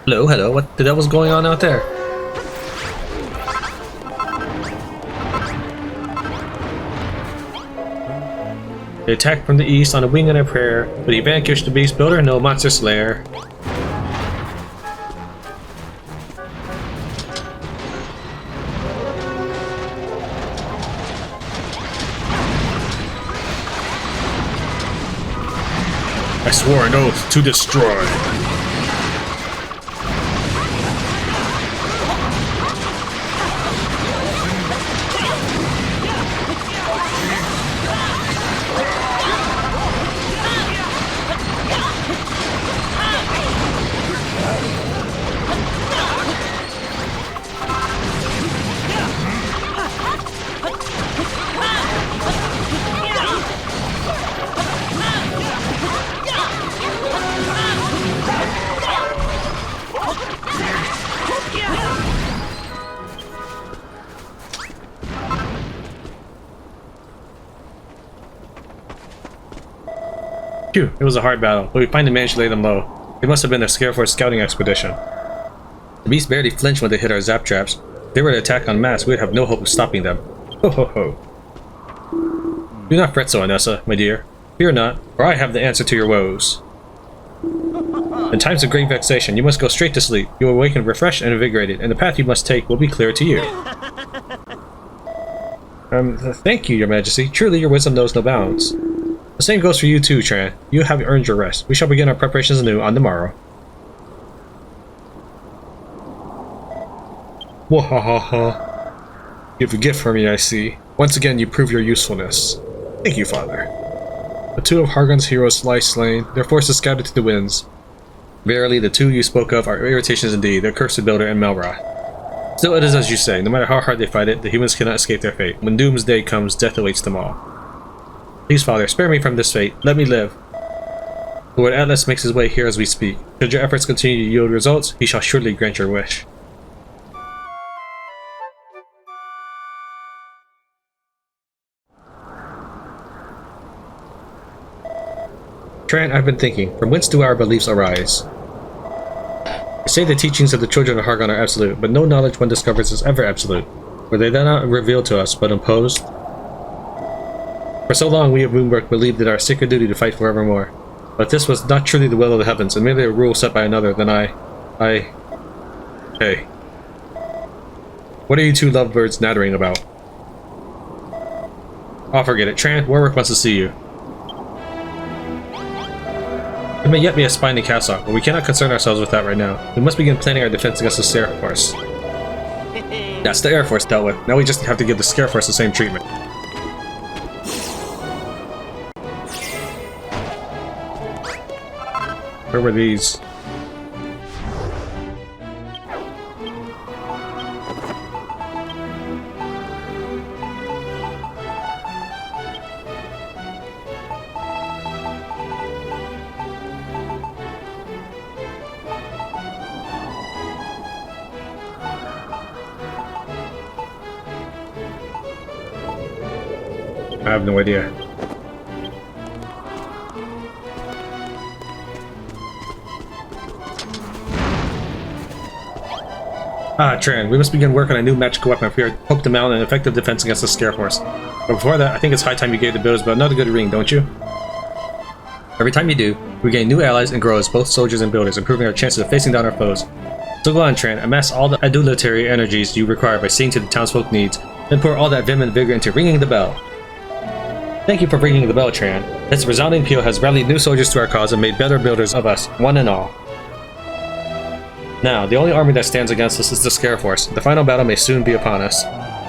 Hello, hello, what the devil's going on out there? They attacked from the east on a wing and a prayer, but he vanquished the beast builder, no monster slayer. I swore an oath to destroy. Phew, it was a hard battle, but we finally managed to lay them low. It must have been a Scareforce scouting expedition. The beasts barely flinched when they hit our zap traps. If they were to attack en masse, we'd have no hope of stopping them. Ho ho ho. Do not fret so, Anessa, my dear. Fear not, for I have the answer to your woes. In times of great vexation, you must go straight to sleep. You will awaken refreshed and invigorated, and the path you must take will be clear to you. Thank you, your majesty. Truly, your wisdom knows no bounds. The same goes for you too, Tran. You have earned your rest. We shall begin our preparations anew on the morrow. Wahahaha. You have a gift for me, I see. Once again, you prove your usefulness. Thank you, father. The two of Hargon's heroes lie slain, their forces scattered to the winds. Verily, the two you spoke of are irritations indeed, the accursed builder and Melra. Still, it is as you say. No matter how hard they fight it, the humans cannot escape their fate. When doomsday comes, death awaits them all. Please, Father, spare me from this fate. Let me live. Lord Atlas makes his way here as we speak. Should your efforts continue to yield results, he shall surely grant your wish. Tran, I've been thinking, from whence do our beliefs arise? They say the teachings of the children of Hargon are absolute, but no knowledge one discovers is ever absolute. Were they then not revealed to us, but imposed? For so long we of Moonbrook believed it our sacred duty to fight forevermore. But if this was not truly the will of the heavens, and merely a rule set by another, then Hey. What are you two lovebirds nattering about? Oh, forget it. Tran, Warwick wants to see you. There may yet be a spy in the castle, but we cannot concern ourselves with that right now. We must begin planning our defense against the Scareforce. That's the Air Force dealt with. Now we just have to give the Scareforce the same treatment. Where were these? I have no idea. Ah, Tran, we must begin work on a new magical weapon if we hope to mount an effective defense against the Scareforce. But before that, I think it's high time you gave the builders about another good ring, don't you? Every time you do, we gain new allies and grow as both soldiers and builders, improving our chances of facing down our foes. So go on, Tran, amass all the adulatory energies you require by seeing to the townsfolk needs, then pour all that vim and vigor into ringing the bell. Thank you for ringing the bell, Tran. This resounding peal has rallied new soldiers to our cause and made better builders of us, one and all. Now, the only army that stands against us is the Scareforce. The final battle may soon be upon us.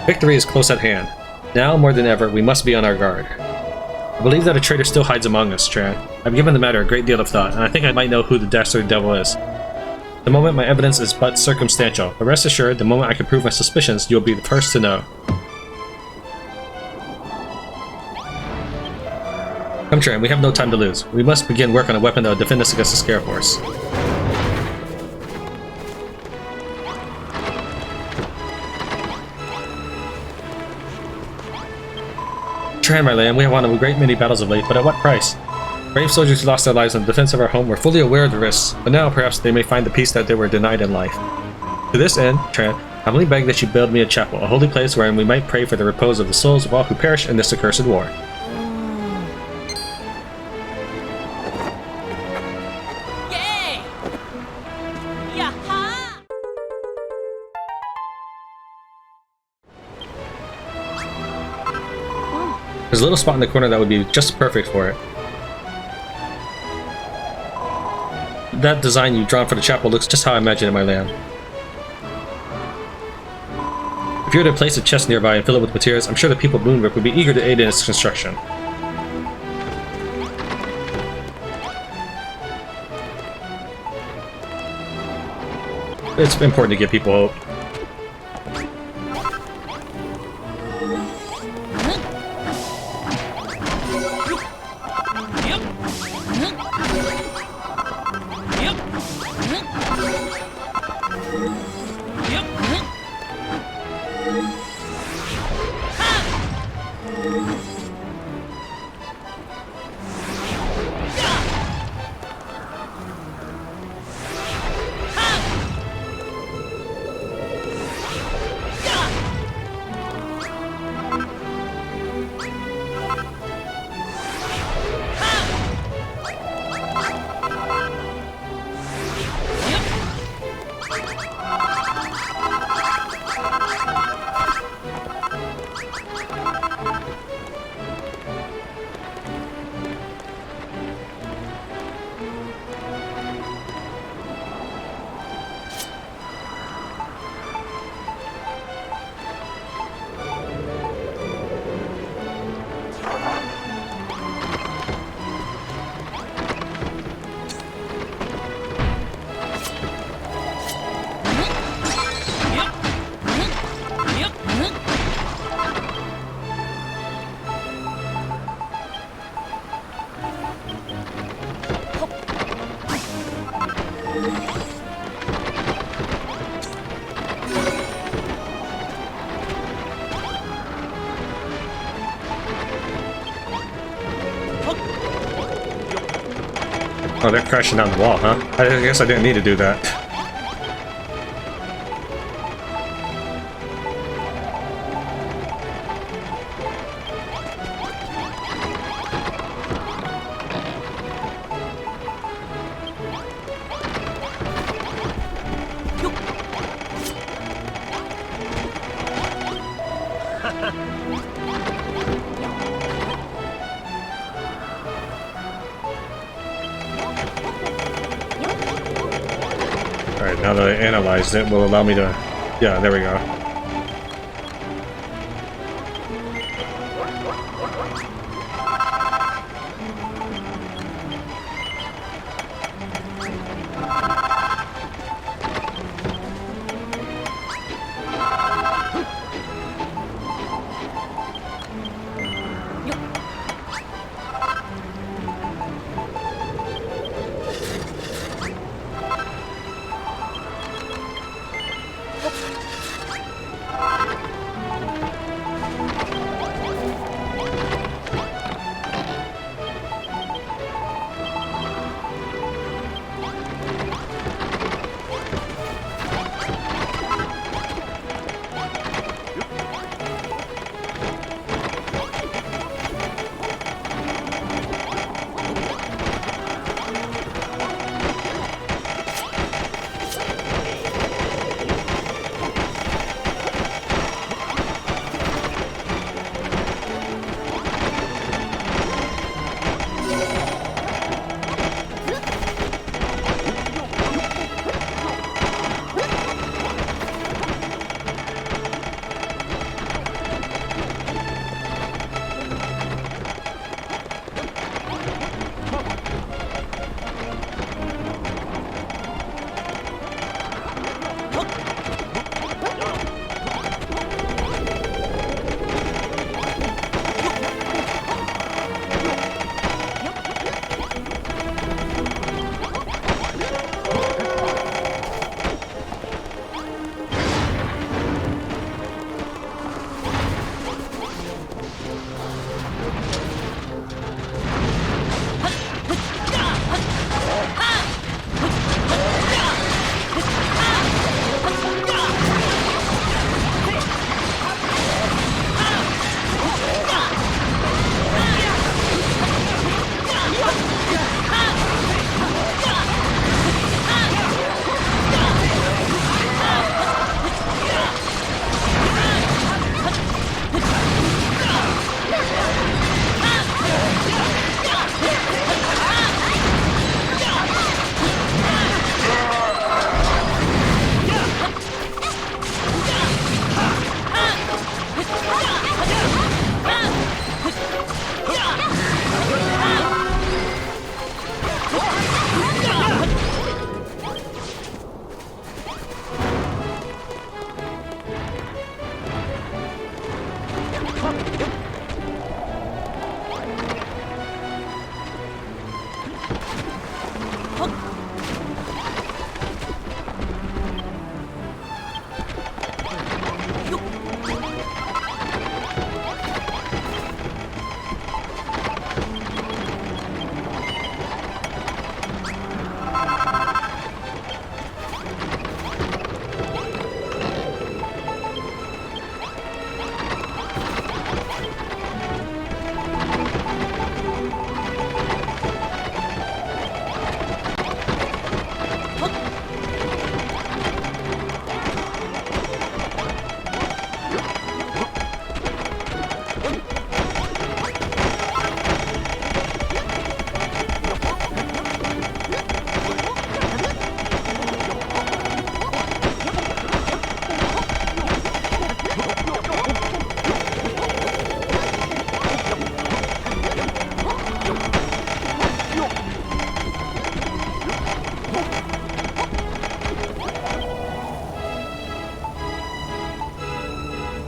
Victory is close at hand. Now, more than ever, we must be on our guard. I believe that a traitor still hides among us, Tran. I've given the matter a great deal of thought, and I think I might know who the dastardly devil is. At the moment, my evidence is but circumstantial, but rest assured, the moment I can prove my suspicions, you'll be the first to know. Come, Tran, we have no time to lose. We must begin work on a weapon that will defend us against the Scareforce. Tran, my land, we have won a great many battles of late, but at what price? Brave soldiers who lost their lives in the defense of our home were fully aware of the risks, but now perhaps they may find the peace that they were denied in life. To this end, Tran, I humbly beg that you build me a chapel, a holy place wherein we might pray for the repose of the souls of all who perish in this accursed war. Yay! Yaha! There's a little spot in the corner that would be just perfect for it. That design you've drawn for the chapel looks just how I imagine it in my land. If you were to place a chest nearby and fill it with materials, I'm sure the people of Moonbrook would be eager to aid in its construction. It's important to give people hope. Oh, they're crashing down the wall, huh? I guess I didn't need to do that. Alright, now that I analyzed it, will allow me to... Yeah, there we go.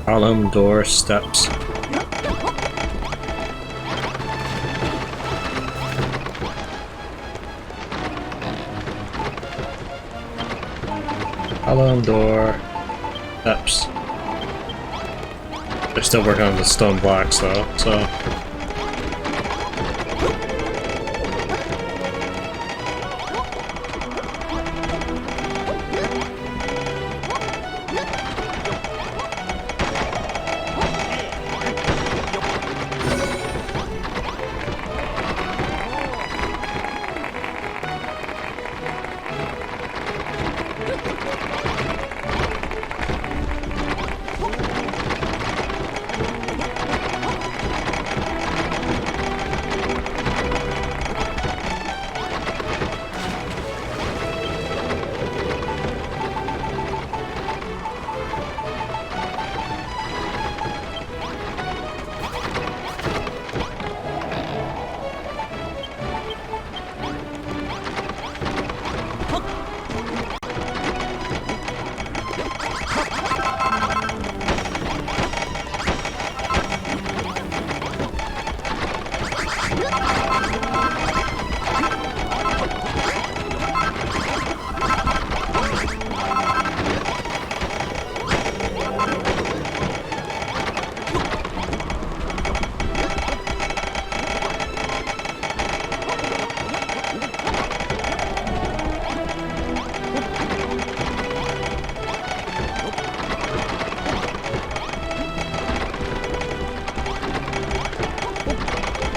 Column, door, steps. Column, door, steps. They're still working on the stone blocks though, so...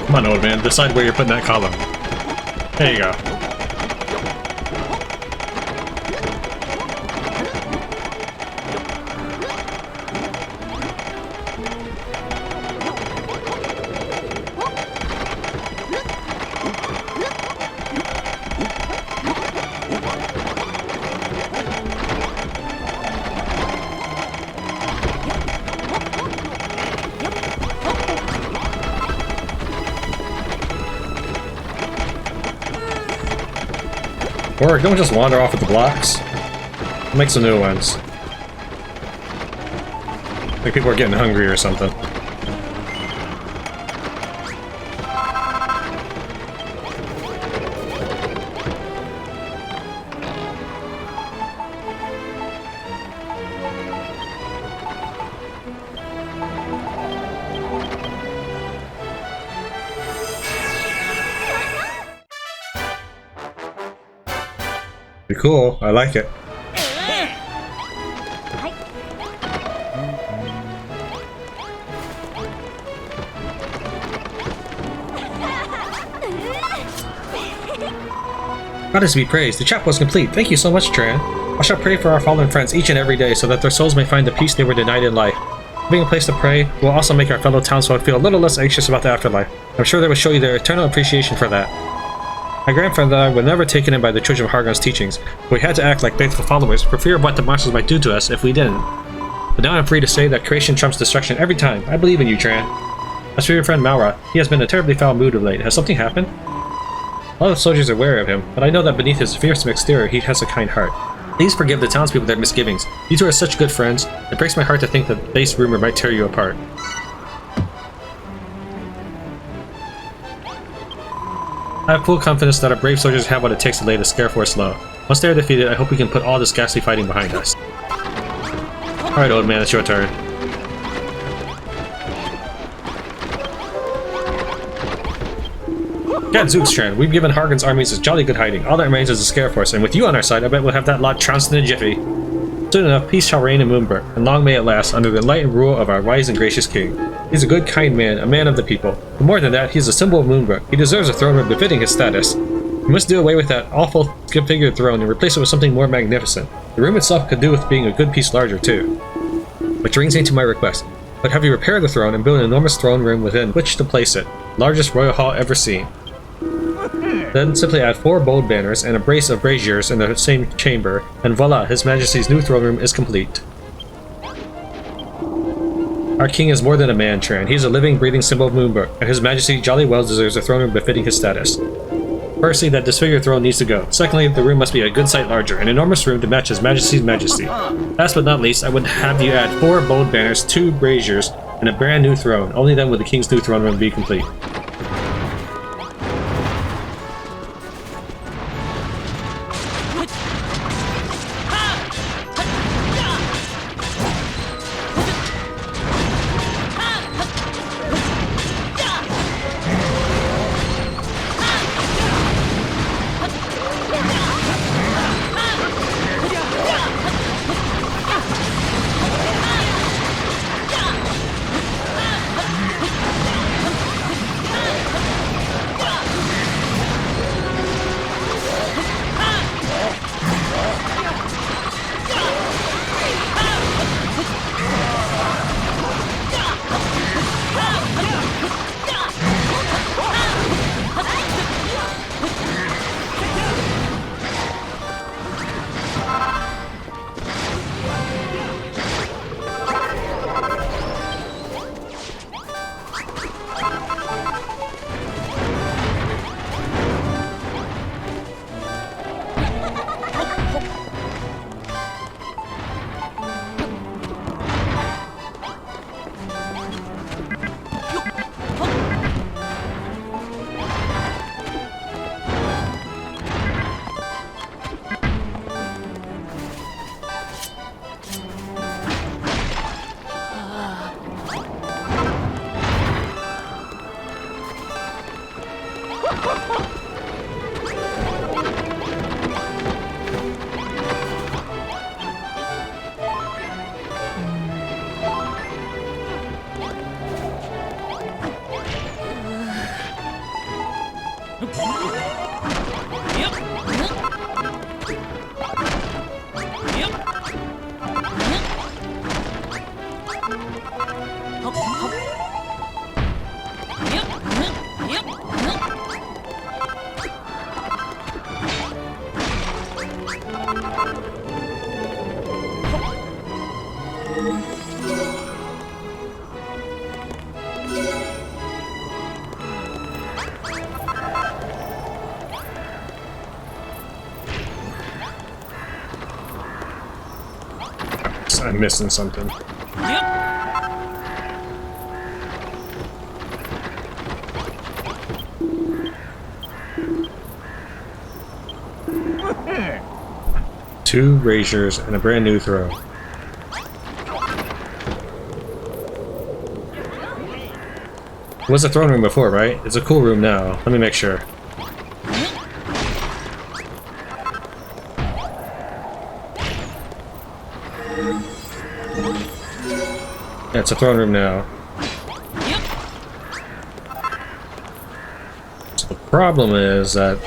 Come on, old man, decide where you're putting that column. There you go. Or don't just wander off with the blocks. Make some new ones. Like people are getting hungry or something. Pretty cool, I like it. God is to be praised. The chapel was complete. Thank you so much, Tran. I shall pray for our fallen friends each and every day so that their souls may find the peace they were denied in life. Being a place to pray will also make our fellow townsfolk feel a little less anxious about the afterlife. I'm sure they will show you their eternal appreciation for that. My grandfather and I were never taken in by the Children of Hargon's teachings, but we had to act like faithful followers for fear of what the monsters might do to us if we didn't. But now I'm free to say that creation trumps destruction every time. I believe in you, Tran. As for your friend Maura, he has been in a terribly foul mood of late. Has something happened? A lot of soldiers are wary of him, but I know that beneath his fearsome exterior he has a kind heart. Please forgive the townspeople their misgivings. You two are such good friends. It breaks my heart to think that base rumor might tear you apart. I have full confidence that our brave soldiers have what it takes to lay the Scare Force low. Once they are defeated, I hope we can put all this ghastly fighting behind us. Alright, old man, it's your turn. Gadzooks, Tran, we've given Hargon's armies a jolly good hiding. All that remains is the Scare Force, and with you on our side, I bet we'll have that lot trounced in a jiffy. Soon enough, peace shall reign in Moonbrook, and long may it last under the enlightened rule of our wise and gracious king. He's a good, kind man, a man of the people. But more than that, he's a symbol of Moonbrook. He deserves a throne room befitting his status. We must do away with that awful, configured throne and replace it with something more magnificent. The room itself could do with being a good piece larger, too. Which brings me to my request. But have you repair the throne and build an enormous throne room within which to place it. Largest royal hall ever seen. Then simply add 4 bold banners and a brace of braziers in the same chamber, and voila, His Majesty's new throne room is complete. Our king is more than a man, Tran. He is a living, breathing symbol of Moonbrook, and His Majesty jolly well deserves a throne room befitting his status. Firstly, that disfigured throne needs to go. Secondly, the room must be a good sight larger, an enormous room to match His Majesty's majesty. Last but not least, I would have you add 4 bold banners, 2 braziers, and a brand new throne. Only then would the king's new throne room be complete. I'm missing something. Two braziers and a brand new throne. It was a throne room before, right? It's a cool room now. Let me make sure. Yeah, it's a throne room now. So the problem is that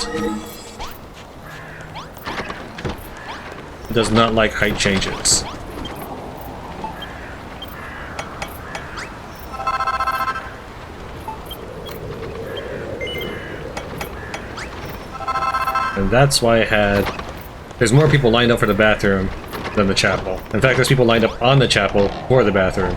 it does not like height changes. And that's why I had... There's more people lined up for the bathroom than the chapel. In fact, there's people lined up on the chapel for the bathroom.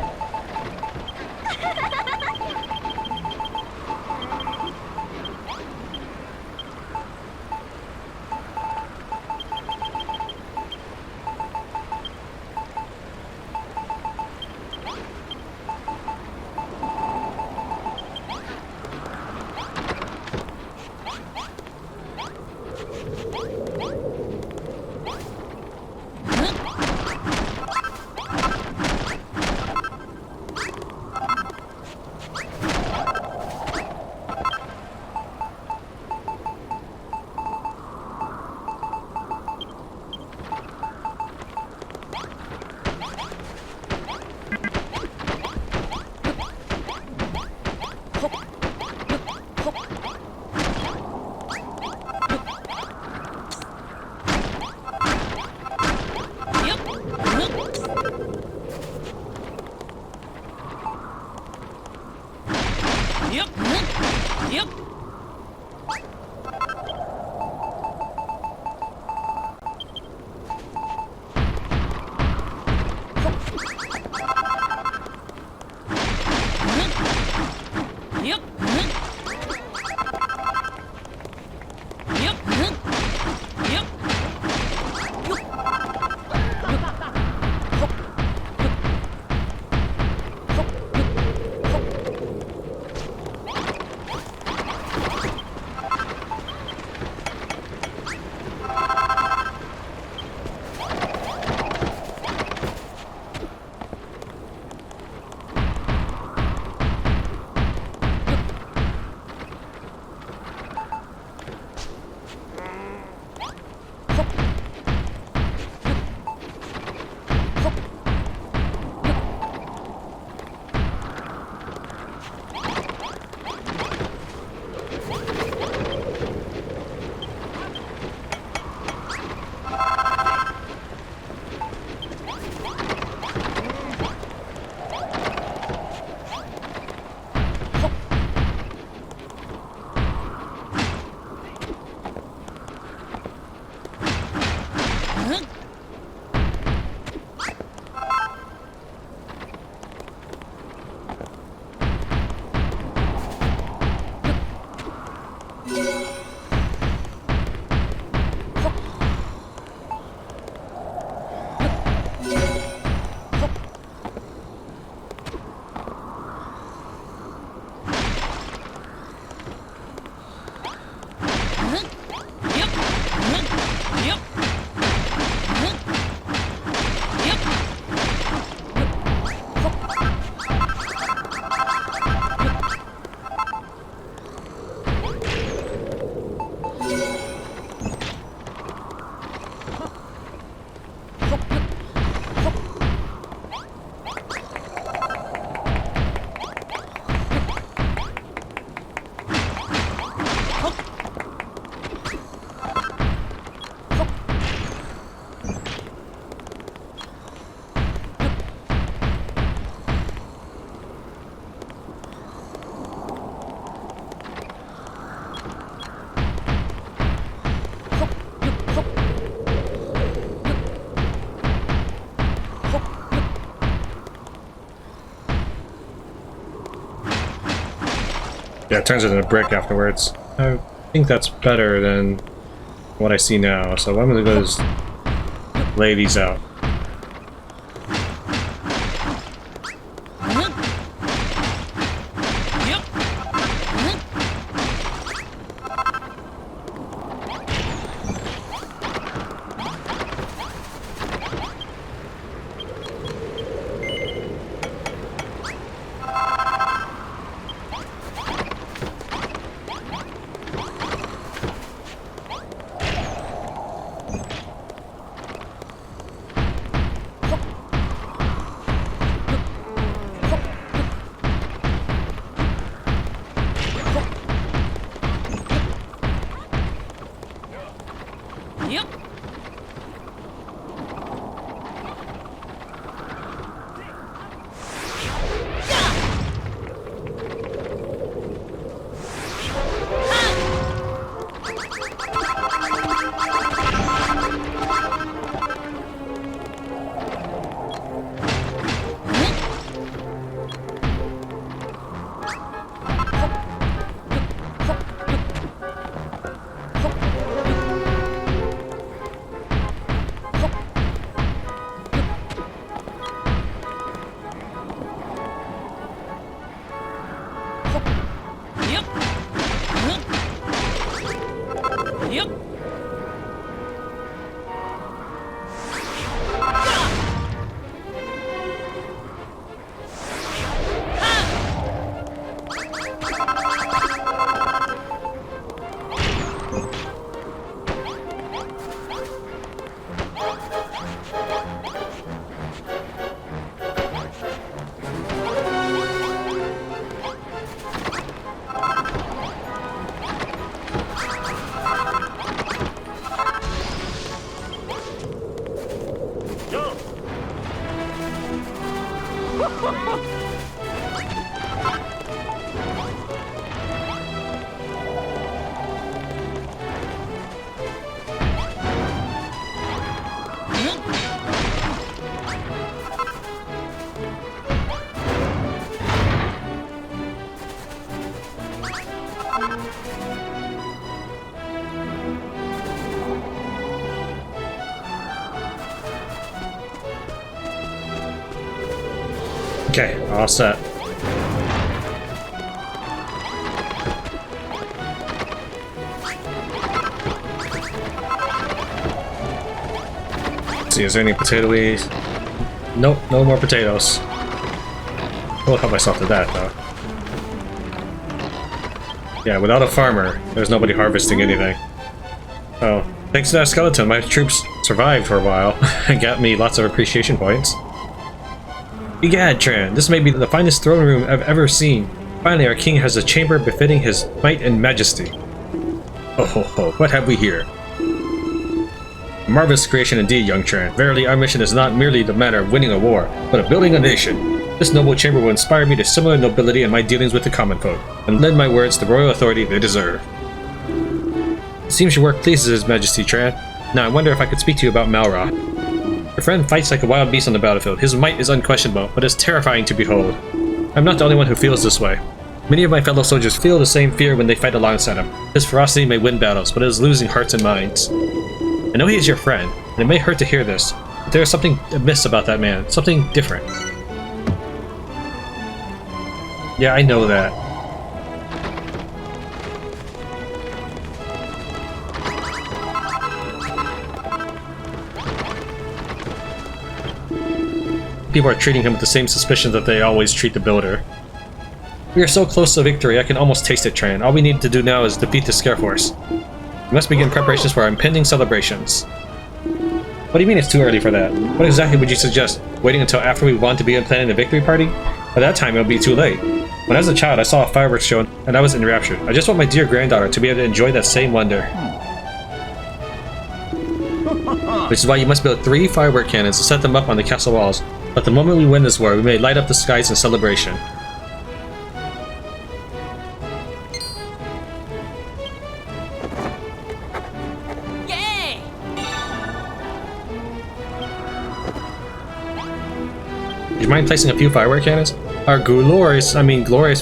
Yeah, it turns it into a brick afterwards. I think that's better than what I see now, so I'm gonna go just lay these out. Okay, all set. Let's see, is there any potato leaves? Nope, no more potatoes. I'll help myself to that, though. Yeah, without a farmer, there's nobody harvesting anything. Oh, thanks to that skeleton, my troops survived for a while and got me lots of appreciation points. Egad, Tran, this may be the finest throne room I've ever seen. Finally, our king has a chamber befitting his might and majesty. Oh ho ho, what have we here? A marvelous creation indeed, young Tran. Verily, our mission is not merely the matter of winning a war, but of building a nation. This noble chamber will inspire me to similar nobility in my dealings with the common folk, and lend my words the royal authority they deserve. It seems your work pleases His Majesty, Tran. Now I wonder if I could speak to you about Malra. Your friend fights like a wild beast on the battlefield. His might is unquestionable, but it's terrifying to behold. I'm not the only one who feels this way. Many of my fellow soldiers feel the same fear when they fight alongside him. His ferocity may win battles, but it is losing hearts and minds. I know he is your friend, and it may hurt to hear this, but there is something amiss about that man, something different. Yeah, I know that. People are treating him with the same suspicion that they always treat the builder. We are so close to victory, I can almost taste it, Tran. All we need to do now is defeat the Scare Force. We must begin preparations for our impending celebrations. What do you mean it's too early for that? What exactly would you suggest? Waiting until after we want to begin planning the victory party? By that time, it will be too late. When I was a child, I saw a fireworks show and I was enraptured. I just want my dear granddaughter to be able to enjoy that same wonder. Which is why you must build 3 firework cannons and set them up on the castle walls. But the moment we win this war, we may light up the skies in celebration. Yay! Do you mind placing a few firework cannons? Our glorious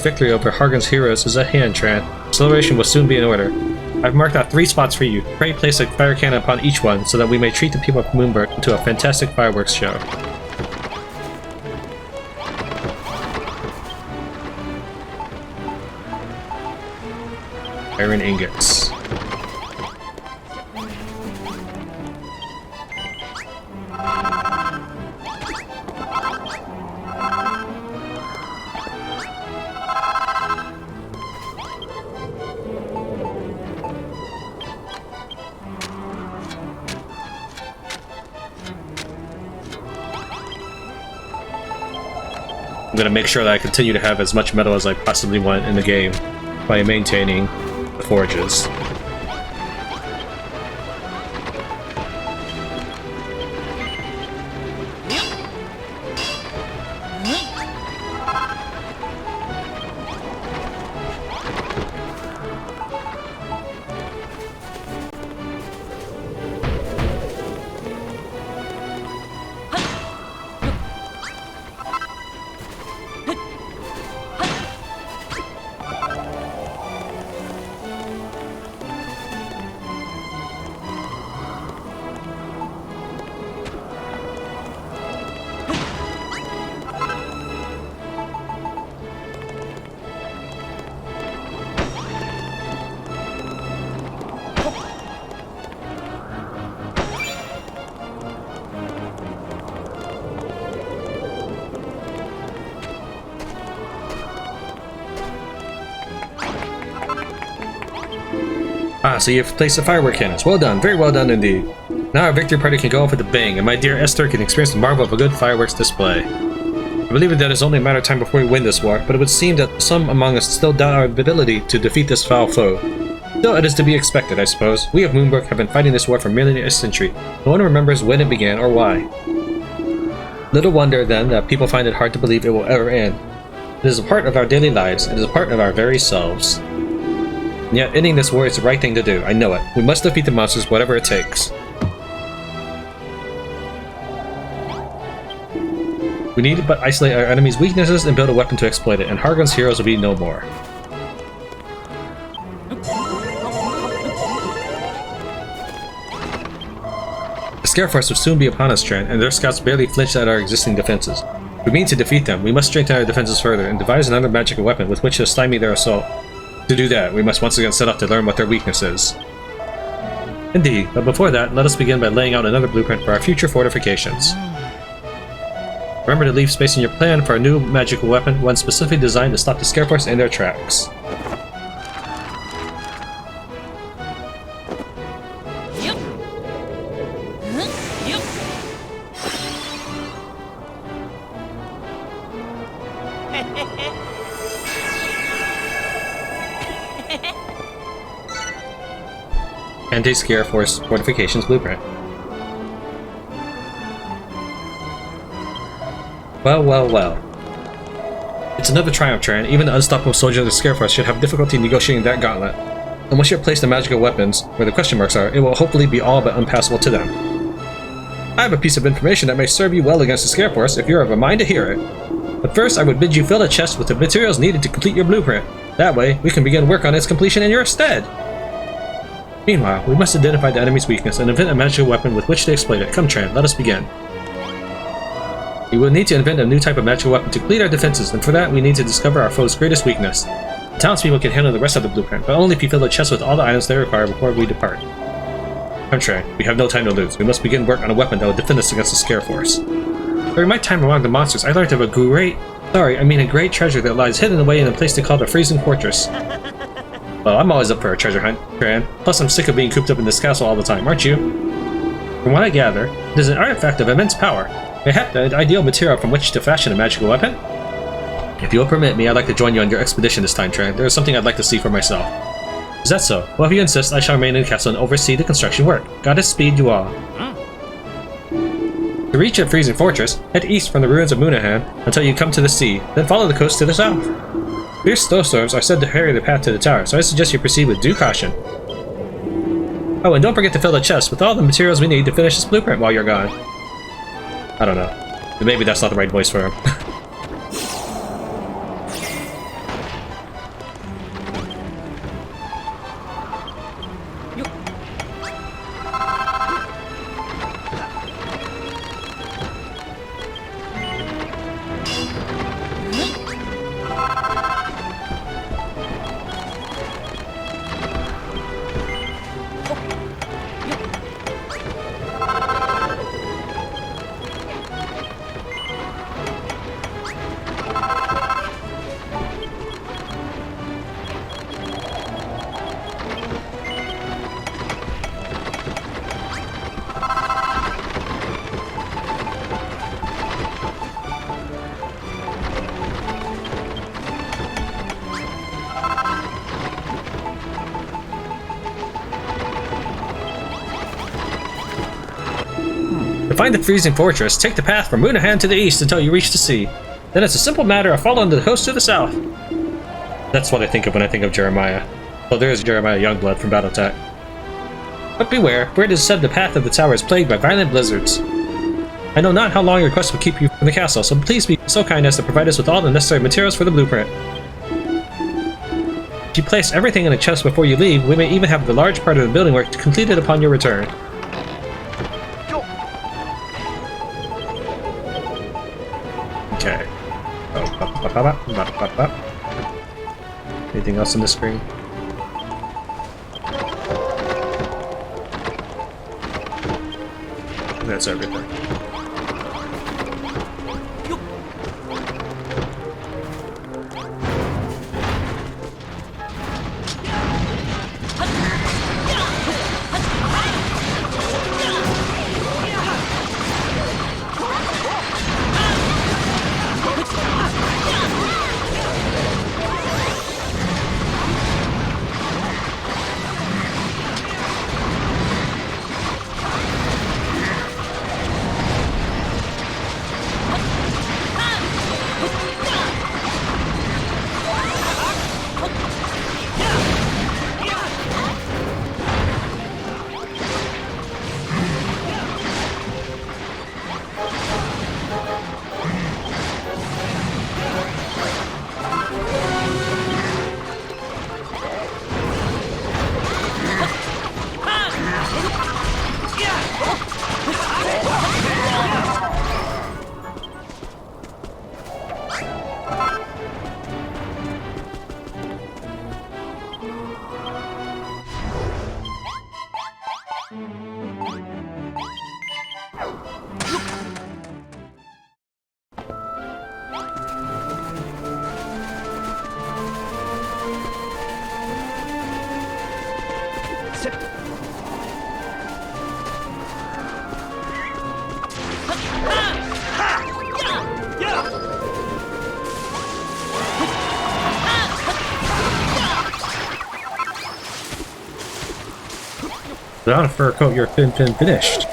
victory over Hargon's heroes is at hand, Tran. Celebration will soon be in order. I've marked out 3 spots for you. Pray place a fire cannon upon each one so that we may treat the people of Moonburg to a fantastic fireworks show. Iron ingots. I'm gonna make sure that I continue to have as much metal as I possibly want in the game by maintaining the forges. Ah, so you've placed the firework cannons. Well done, very well done indeed. Now our victory party can go off with a bang, and my dear Esther can experience the marvel of a good fireworks display. I believe that it's only a matter of time before we win this war, but it would seem that some among us still doubt our ability to defeat this foul foe. Still, it is to be expected, I suppose. We of Moonburg have been fighting this war for nearly a century. No one remembers when it began or why. Little wonder, then, that people find it hard to believe it will ever end. It is a part of our daily lives, it is a part of our very selves. And yet, ending this war is the right thing to do, I know it. We must defeat the monsters, whatever it takes. We need but isolate our enemy's weaknesses and build a weapon to exploit it, and Hargon's heroes will be no more. The Scare Force will soon be upon us, Tran, and their scouts barely flinched at our existing defenses. If we mean to defeat them, we must strengthen our defenses further and devise another magical weapon with which to stymie their assault. To do that, we must once again set off to learn what their weakness is. Indeed, but before that, let us begin by laying out another blueprint for our future fortifications. Remember to leave space in your plan for a new magical weapon, one specifically designed to stop the Scare Force in their tracks. Yep. Yep. Anti-Scare Force Fortifications Blueprint. Well, well, well. It's another triumph, Tran. Even the unstoppable soldier of the Scare Force should have difficulty negotiating that gauntlet. And once you have placed the magical weapons where the question marks are, it will hopefully be all but unpassable to them. I have a piece of information that may serve you well against the Scare Force if you're of a mind to hear it. But first, I would bid you fill the chest with the materials needed to complete your blueprint. That way, we can begin work on its completion in your stead. Meanwhile, we must identify the enemy's weakness and invent a magical weapon with which to exploit it. Come, Tran, let us begin. We will need to invent a new type of magical weapon to complete our defenses, and for that, we need to discover our foe's greatest weakness. The townspeople can handle the rest of the blueprint, but only if you fill the chest with all the items they require before we depart. Come, Tran, we have no time to lose. We must begin work on a weapon that will defend us against the Scare Force. During my time among the monsters, I learned of a great treasure that lies hidden away in a place they call the Freezing Fortress. Well, I'm always up for a treasure hunt, Tran. Plus, I'm sick of being cooped up in this castle all the time, aren't you? From what I gather, it is an artifact of immense power. They have the ideal material from which to fashion a magical weapon. If you'll permit me, I'd like to join you on your expedition this time, Tran. There is something I'd like to see for myself. Is that so? Well, if you insist, I shall remain in the castle and oversee the construction work. Godspeed you all. To reach the Freezing Fortress, head east from the ruins of Moonahan until you come to the sea, then follow the coast to the south. Fierce snowstorms are said to harry the path to the tower, so I suggest you proceed with due caution. Oh, and don't forget to fill the chest with all the materials we need to finish this blueprint while you're gone. I don't know. Maybe that's not the right voice for him. To find the Freezing Fortress, take the path from Moonahan to the east until you reach the sea. Then it's a simple matter of following the coast to the south. That's what I think of when I think of Jeremiah. Well, there is Jeremiah Youngblood from BattleTech. But beware, for it is said the path of the tower is plagued by violent blizzards. I know not how long your quest will keep you from the castle, so please be so kind as to provide us with all the necessary materials for the blueprint. If you place everything in a chest before you leave, we may even have the large part of the building work completed upon your return. Okay. Anything else on the screen? That's everything. Without a fur coat, you're finished.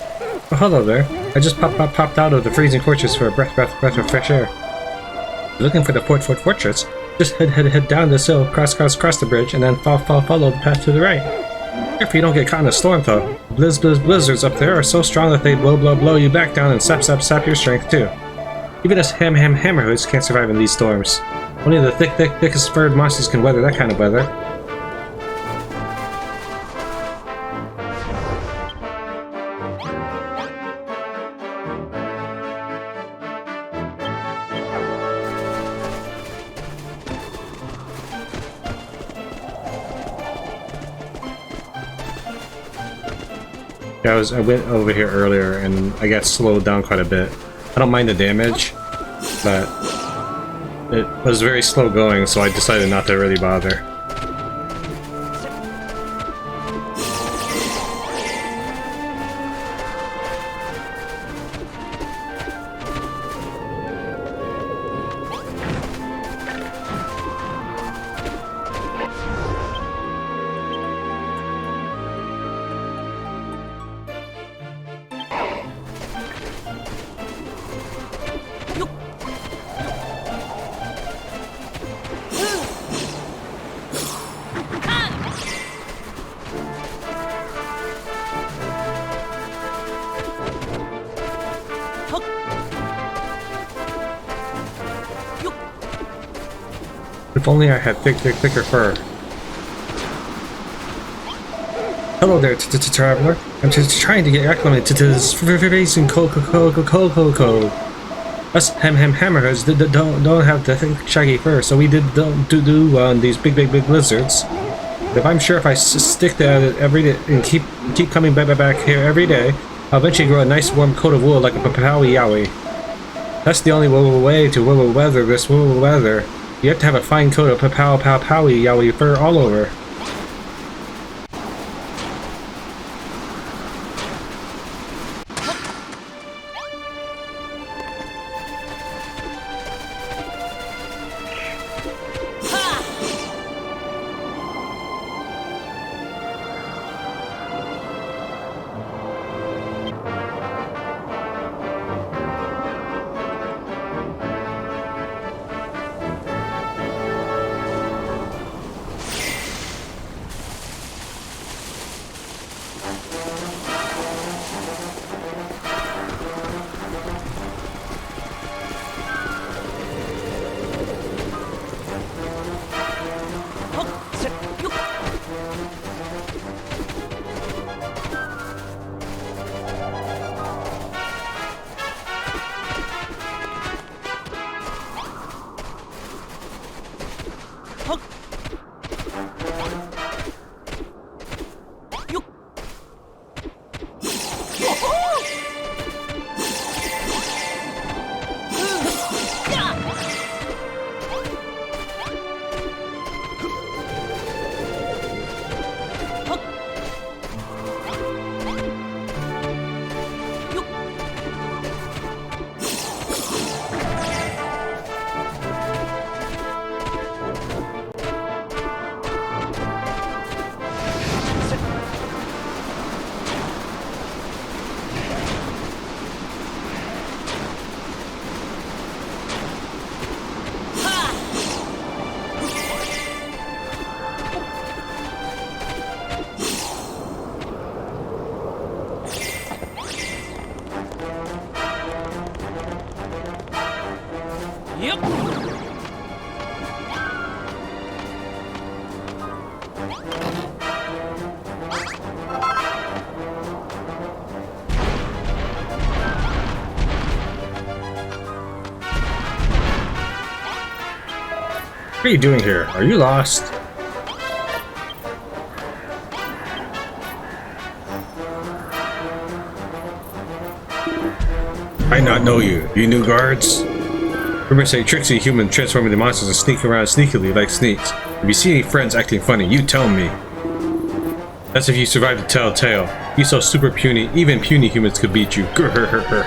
Oh, hello there. I just popped out of the Freezing Fortress for a breath of fresh air. You're looking for the Fortress? Just head down this hill, cross the bridge, and then follow the path to the right. If you don't get caught in a storm, though, blizzards up there are so strong that they blow you back down and sap your strength too. Even us hammerhoods can't survive in these storms. Only the thickest furred monsters can weather that kind of weather. Yeah, I went over here earlier and I got slowed down quite a bit. I don't mind the damage, but it was very slow going, so I decided not to really bother. If only I had thicker fur. Hello there, traveler. I'm just trying to get acclimated to this freezing cold. Us hammerheads don't have the thick shaggy fur, so we don't do on these big blizzards. But I'm sure if I stick at it every day and keep coming back here every day, I'll eventually grow a nice warm coat of wool like a papawi yowie. That's the only way to weather this weather. You have to have a fine coat of papawi yowie fur all over. What are you doing here? Are you lost? I not know you. You new guards? Rumors say tricksy human transforming the monsters and sneak around sneakily like sneaks. If you see any friends acting funny, you tell me. That's if you survive to tell a tale. You so super puny, even puny humans could beat you. Grr.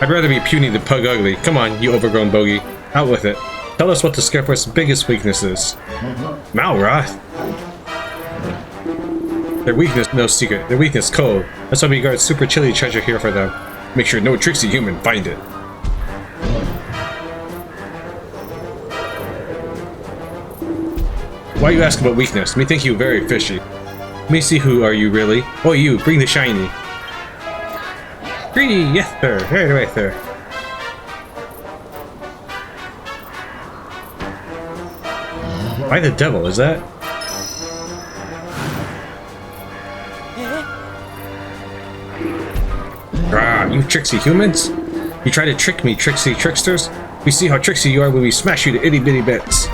I'd rather be puny than pug ugly. Come on, you overgrown bogey. Out with it. Tell us what the Scareforce's biggest weakness is. Malroth? Their weakness, no secret. Their weakness, cold. That's why we guard super chilly treasure here for them. Make sure no tricksy human find it. Why you ask about weakness? Me think you very fishy. Let me see who are you really. Oh, you, bring the shiny. Greedy, yes sir, right there. Why the devil, is that? Ah, you tricksy humans! You try to trick me, tricksy tricksters? We see how tricksy you are when we smash you to itty bitty bits.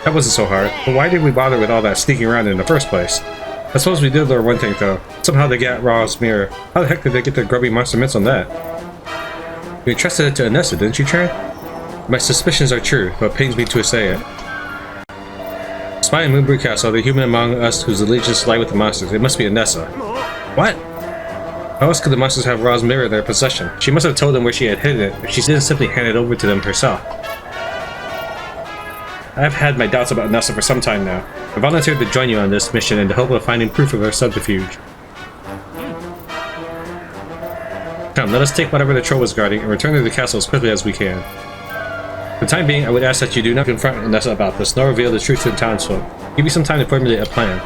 That wasn't so hard, but why did we bother with all that sneaking around in the first place? I suppose we did learn one thing though. Somehow they got Ra's mirror. How the heck did they get their grubby monster mitts on that? You entrusted it to Anessa, didn't you, Tran? My suspicions are true, but it pains me to say it. Spy in Moonbrew Castle, the human among us whose allegiance lie with the monsters. It must be Anessa. What? How else could the monsters have Ra's mirror in their possession? She must have told them where she had hidden it, if she didn't simply hand it over to them herself. I've had my doubts about Nessa for some time now. I volunteered to join you on this mission in the hope of finding proof of her subterfuge. Come, let us take whatever the troll was guarding and return to the castle as quickly as we can. For the time being, I would ask that you do not confront Nessa about this, nor reveal the truth to the townsfolk. Give you some time to formulate a plan.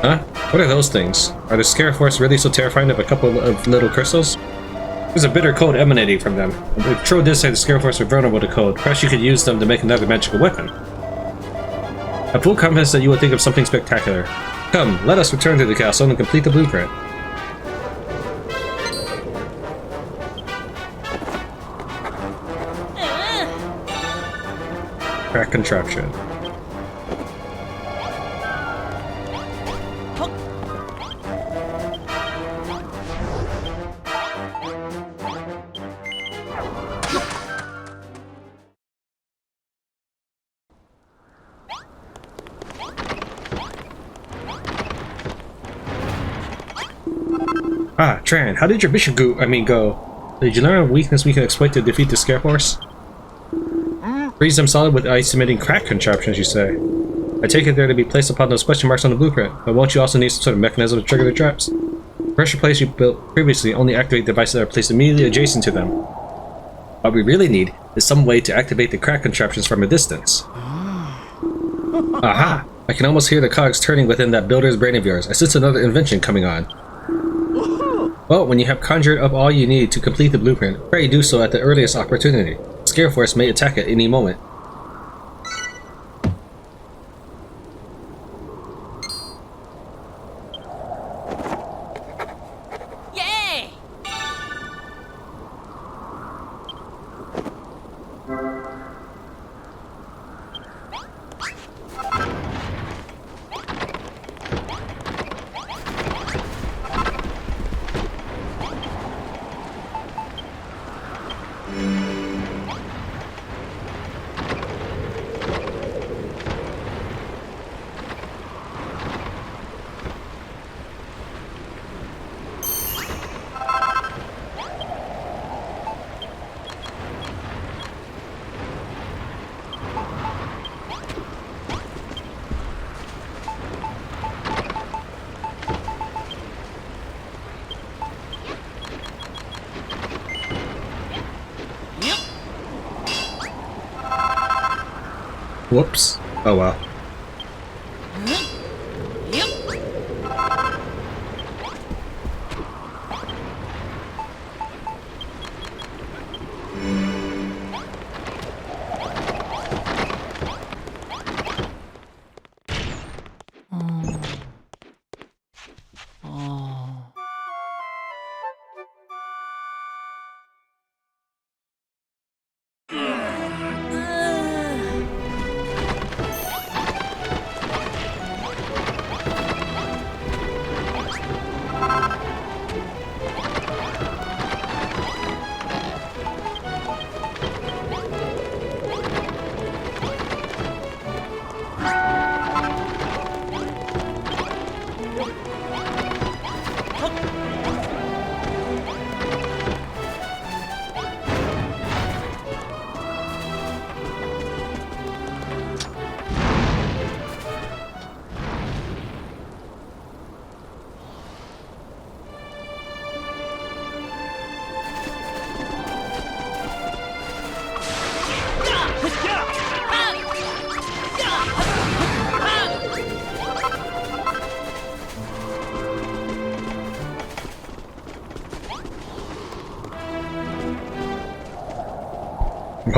Huh? What are those things? Are the Scaraforce really so terrifying of a couple of little crystals? There's a bitter cold emanating from them. The troll did say the Scaraforce were vulnerable to cold. Perhaps you could use them to make another magical weapon. I'm full confidence that you will think of something spectacular. Come, let us return to the castle and complete the blueprint. Crack contraption. Ah, Tran, how did your mission go? Did you learn a weakness we can exploit to defeat the Scaraforce? Freeze them solid with ice-emitting crack contraptions, you say? I take it they're to be placed upon those question marks on the blueprint, but won't you also need some sort of mechanism to trigger the traps? Pressure plates you built previously only activate devices that are placed immediately adjacent to them. What we really need is some way to activate the crack contraptions from a distance. Aha! I can almost hear the cogs turning within that builder's brain of yours. I sense another invention coming on. Well, when you have conjured up all you need to complete the blueprint, pray do so at the earliest opportunity. Scaraforce may attack at any moment. Yay! Whoops. Oh well.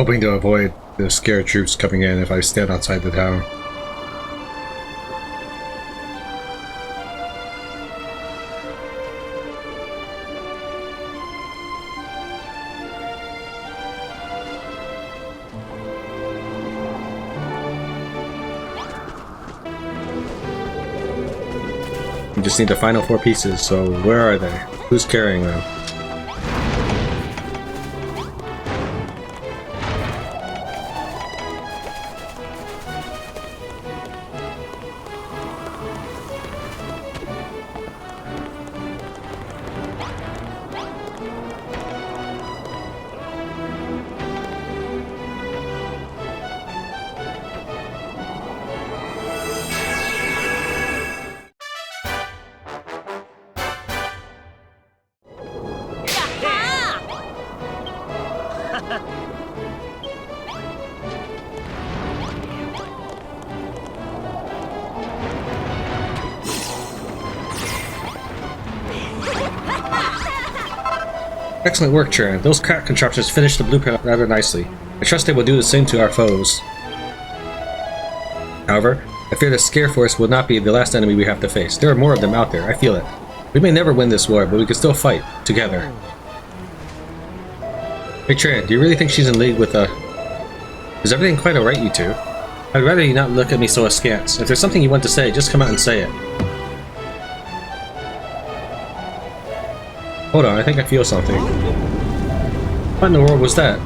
hoping to avoid the scared troops coming in if I stand outside the town. We just need the final 4 pieces, so where are they? Who's carrying them? Excellent work, Tran. Those crack contraptions finished the blueprint rather nicely. I trust they will do the same to our foes. However, I fear the Scare Force will not be the last enemy we have to face. There are more of them out there, I feel it. We may never win this war, but we can still fight, together. Hey Tran, do you really think she's in league with, Is everything quite alright, you two? I'd rather you not look at me so askance. If there's something you want to say, just come out and say it. Hold on, I think I feel something. What in the world was that?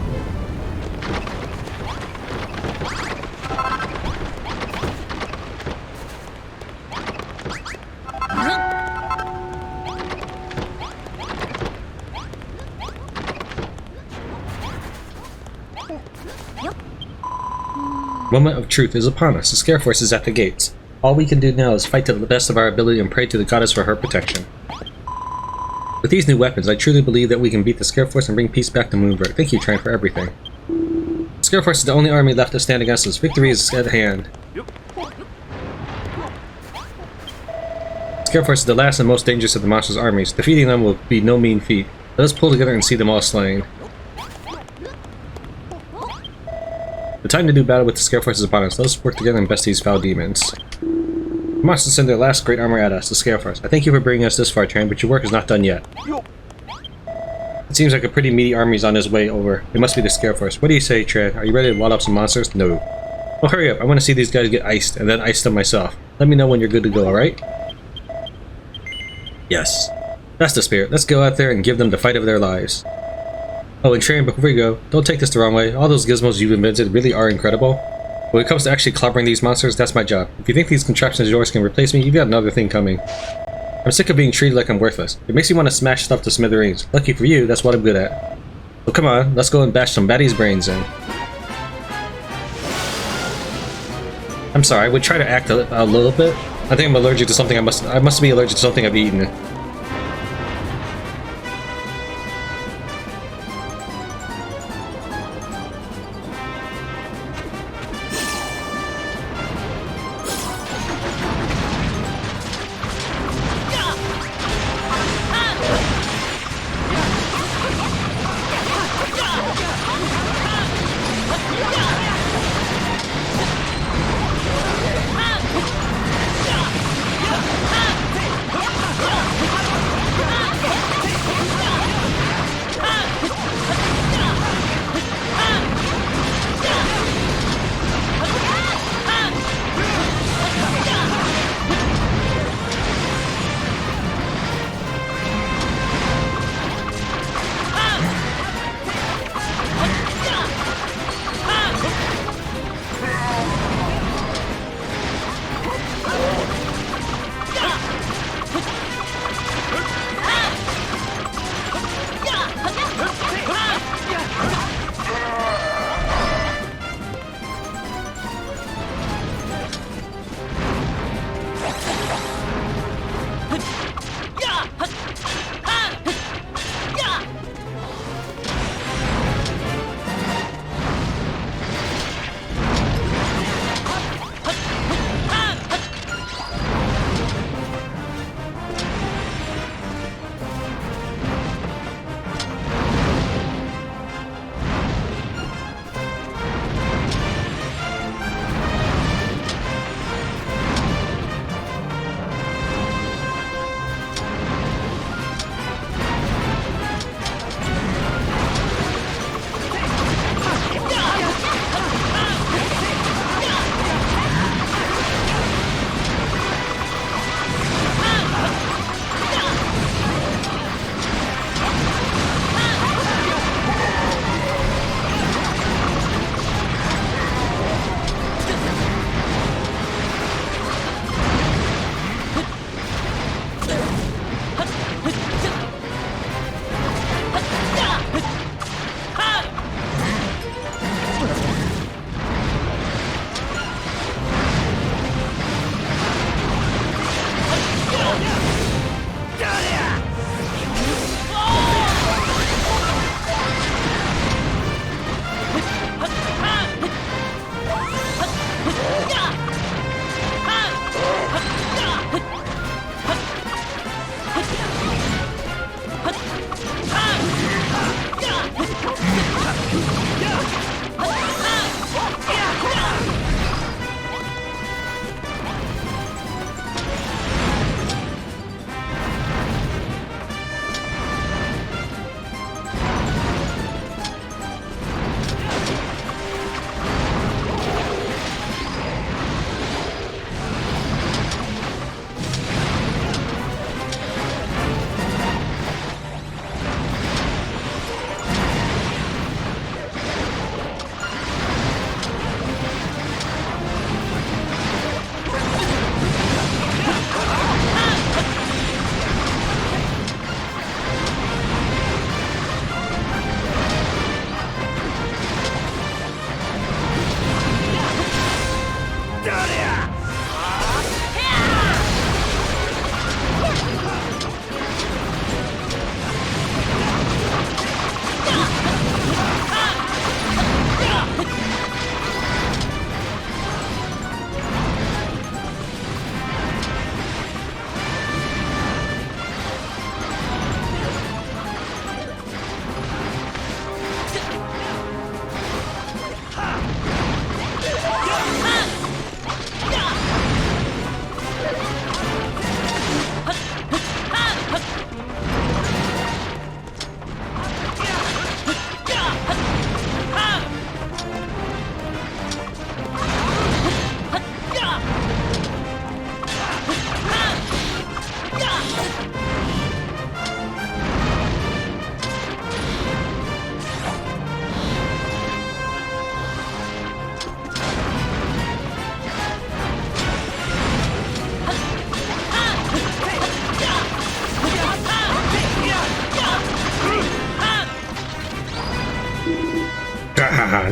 Moment of truth is upon us. The Scare Force is at the gates. All we can do now is fight to the best of our ability and pray to the goddess for her protection. With these new weapons, I truly believe that we can beat the Scare Force and bring peace back to Moonbrook. Thank you, Tran, for everything. The Scare Force is the only army left to stand against us. Victory is at hand. The Scare Force is the last and most dangerous of the monster's armies. Defeating them will be no mean feat. Let us pull together and see them all slain. The time to do battle with the Scare Force is upon us. Let us work together and best these foul demons. The monsters send their last great armor at us, the Scare Force. I thank you for bringing us this far, Tran, but your work is not done yet. It seems like a pretty meaty army is on his way over. It must be the Scare Force. What do you say, Tran? Are you ready to wall up some monsters? No. Well, hurry up. I want to see these guys get iced, and then ice them myself. Let me know when you're good to go, alright? Yes. That's the spirit. Let's go out there and give them the fight of their lives. Oh, and Tran, before we go, don't take this the wrong way. All those gizmos you've invented really are incredible. When it comes to actually clobbering these monsters, that's my job. If you think these contraptions of yours can replace me, you've got another thing coming. I'm sick of being treated like I'm worthless. It makes me want to smash stuff to smithereens. Lucky for you, that's what I'm good at. So come on, let's go and bash some baddies' brains in. I'm sorry, I would try to act a little bit. I think I'm allergic to something I must be allergic to something I've eaten.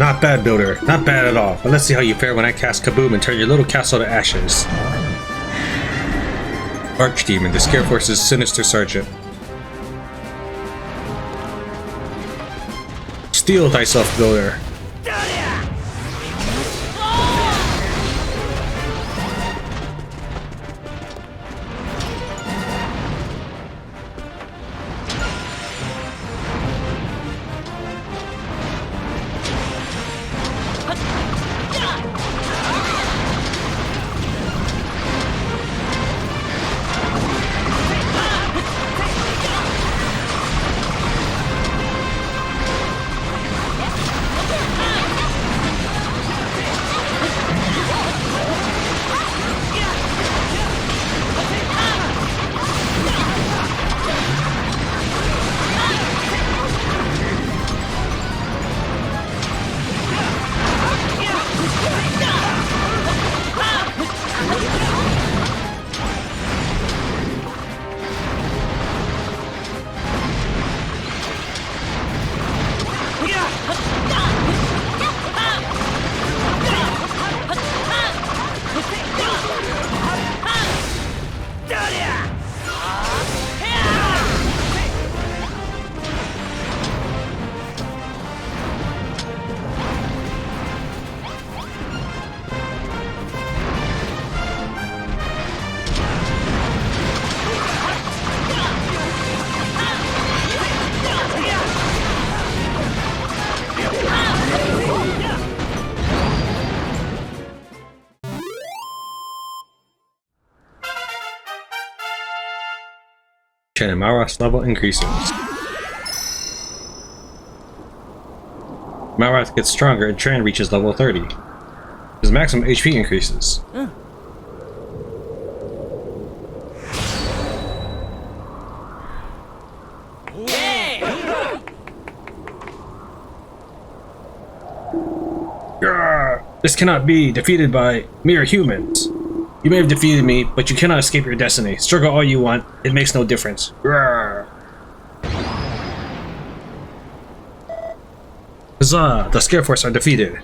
not bad, builder. Not bad at all. But let's see how you fare when I cast Kaboom and turn your little castle to ashes. Archdemon, the Scare Force's Sinister Sergeant. Steel thyself, builder. And Malrath's level increases. Malrath gets stronger and Tran reaches level 30. His maximum HP increases. This cannot be defeated by mere humans. You may have defeated me, but you cannot escape your destiny. Struggle all you want, it makes no difference. Huzzah! The Scare Force are defeated.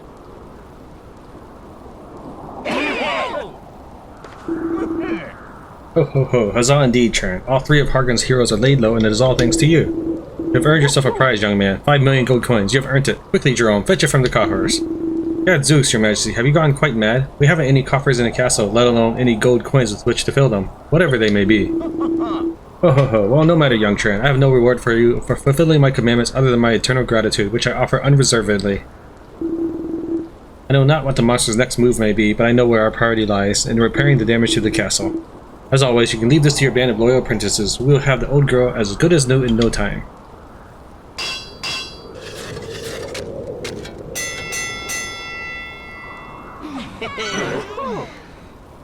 Ho ho ho, huzzah indeed, Tran. All 3 of Hargon's heroes are laid low, and it is all thanks to you. You have earned yourself a prize, young man. 5 million gold coins. You have earned it. Quickly, Jerome, fetch it from the coffers. God Zeus, your majesty, have you gone quite mad? We haven't any coffers in the castle, let alone any gold coins with which to fill them, whatever they may be. Ho ho ho, well no matter, young Tran, I have no reward for you for fulfilling my commandments other than my eternal gratitude, which I offer unreservedly. I know not what the monster's next move may be, but I know where our priority lies, in repairing the damage to the castle. As always, you can leave this to your band of loyal apprentices. We will have the old girl as good as new in no time.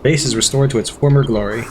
Base is restored to its former glory.